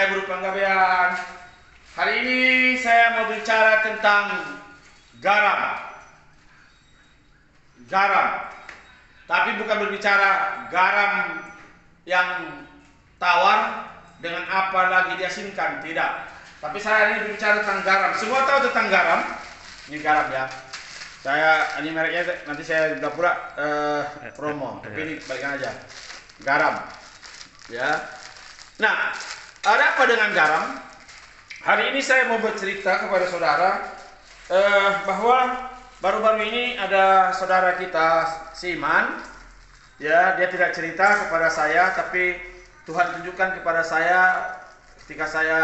saya Guru Panggabean. Hari ini saya mau bicara tentang garam. Garam. Tapi bukan berbicara garam yang tawar dengan apa lagi diasinkan, tidak. Tapi saya ini berbicara tentang garam. Semua tahu tentang garam. Ini garam ya. Ini mereknya nanti saya udah pura promo. Tapi ini balikkan aja. Garam. Ya. Nah, ada apa dengan garam? Hari ini saya mau bercerita kepada saudara bahwa baru-baru ini ada saudara kita Siman, ya, dia tidak cerita kepada saya, tapi Tuhan tunjukkan kepada saya ketika saya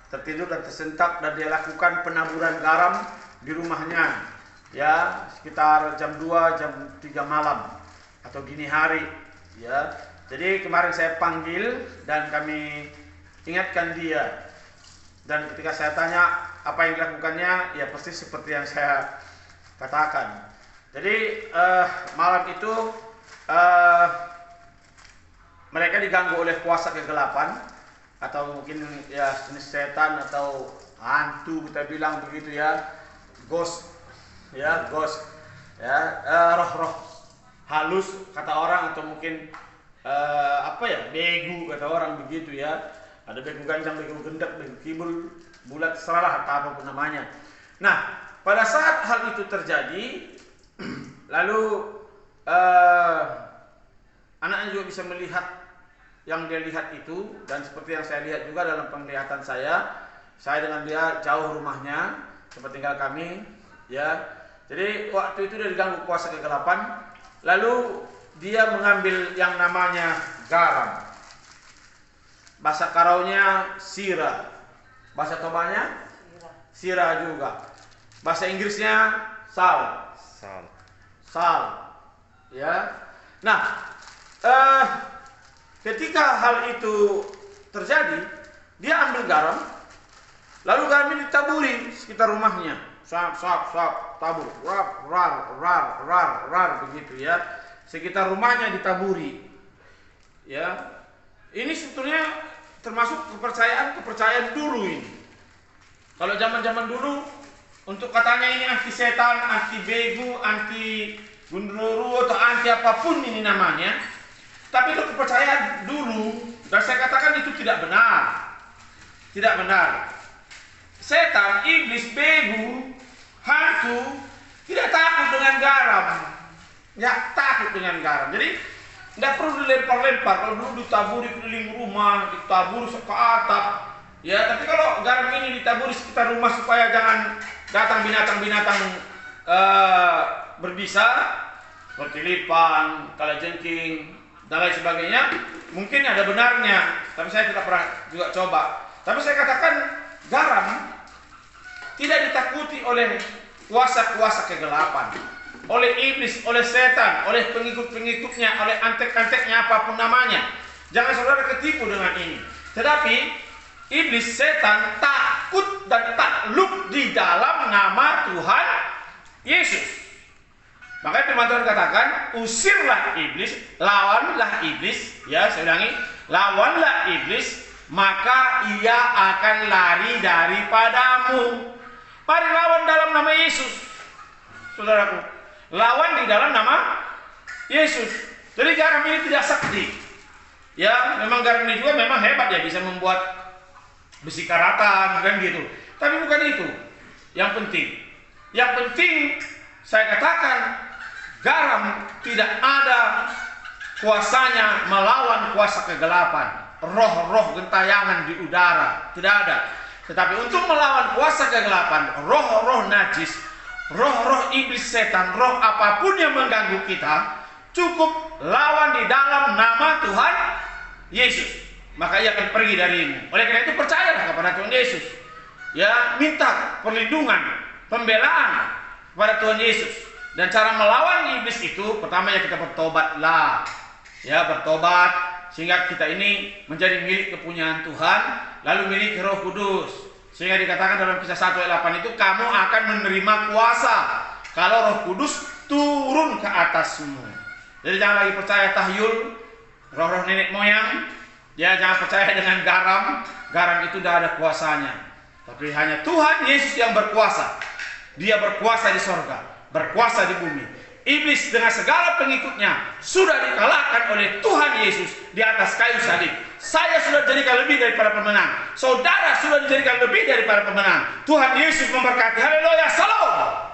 tertidur dan tersentak dan dia lakukan penaburan garam di rumahnya, ya, sekitar jam 2, jam 3 malam atau dini hari, ya. Jadi kemarin saya panggil dan kami ingatkan dia. Dan ketika saya tanya apa yang dilakukannya, ya persis seperti yang saya katakan. Jadi malam itu mereka diganggu oleh kuasa kegelapan atau mungkin ya jenis setan atau hantu kita bilang begitu ya, ghost, ya ghost, ya roh-roh halus kata orang atau mungkin begu kata orang begitu ya. Ada begu ganjang, begu gendak, begu kibul, bulat, seralah atau apapun namanya. Nah, pada saat hal itu terjadi, lalu anaknya juga bisa melihat yang dia lihat itu, dan seperti yang saya lihat juga dalam penglihatan saya dengan dia jauh rumahnya, tempat tinggal kami, ya. Jadi waktu itu dia diganggu kuasa kegelapan, lalu dia mengambil yang namanya garam. Bahasa Karaunya sira, bahasa Tobanya sira juga. Bahasa Inggrisnya sal, ya. Nah, ketika hal itu terjadi, dia ambil garam, lalu garam ini ditaburi sekitar rumahnya, tabur, rar, begitu ya. Sekitar rumahnya ditaburi, ya. Ini sebetulnya termasuk kepercayaan dulu ini. Kalau zaman-zaman dulu, untuk katanya ini anti setan, anti begu, anti gundurwo atau anti apapun ini namanya. Tapi itu kepercayaan dulu, dan saya katakan itu tidak benar. Tidak benar. Setan, iblis, begu, hantu tidak takut dengan garam. Ya, takut dengan garam. Jadi tidak perlu dilempar-lempar. Kalau dulu ditaburi keliling rumah, ditaburi ke atap, ya. Tapi kalau garam ini ditaburi sekitar rumah supaya jangan datang binatang-binatang berbisa, seperti lipan, kalajengking, dan lain sebagainya, mungkin ada benarnya. Tapi saya tidak pernah juga coba. Tapi saya katakan garam tidak ditakuti oleh kuasa-kuasa kegelapan, oleh iblis, oleh setan, oleh pengikut-pengikutnya, oleh antek-anteknya apapun namanya. Jangan saudara ketipu dengan ini. Tetapi iblis, setan takut dan takluk di dalam nama Tuhan Yesus. Makanya firman Tuhan katakan, usirlah iblis, lawanlah iblis, ya saya ulangi, lawanlah iblis, maka ia akan lari daripadamu. Mari lawan dalam nama Yesus, saudaraku. Lawan di dalam nama Yesus. Jadi garam ini tidak sakti. Ya, memang garam ini juga memang hebat ya, bisa membuat besi karatan kan gitu. Tapi bukan itu yang penting. Yang penting saya katakan garam tidak ada kuasanya melawan kuasa kegelapan, roh-roh gentayangan di udara, tidak ada. Tetapi untuk melawan kuasa kegelapan, roh-roh najis, roh-roh iblis, setan, roh apapun yang mengganggu kita, cukup lawan di dalam nama Tuhan Yesus, maka ia akan pergi darimu. Oleh karena itu percayalah kepada Tuhan Yesus, ya, minta perlindungan, pembelaan kepada Tuhan Yesus. Dan cara melawan iblis itu pertama ya kita bertobatlah, ya, bertobat sehingga kita ini menjadi milik kepunyaan Tuhan, lalu milik Roh Kudus. Sehingga dikatakan dalam Kisah 1 ayat 8 itu, kamu akan menerima kuasa kalau Roh Kudus turun ke atasmu. Jadi jangan lagi percaya tahyul, roh-roh nenek moyang, Ya, jangan percaya dengan garam. Garam itu tidak ada kuasanya. Tapi hanya Tuhan Yesus yang berkuasa. Dia berkuasa di sorga, berkuasa di bumi. Iblis dengan segala pengikutnya sudah dikalahkan oleh Tuhan Yesus di atas kayu salib. Saya sudah dijadikan lebih daripada pemenang. Saudara sudah dijadikan lebih daripada pemenang. Tuhan Yesus memberkati. Haleluya. Salam.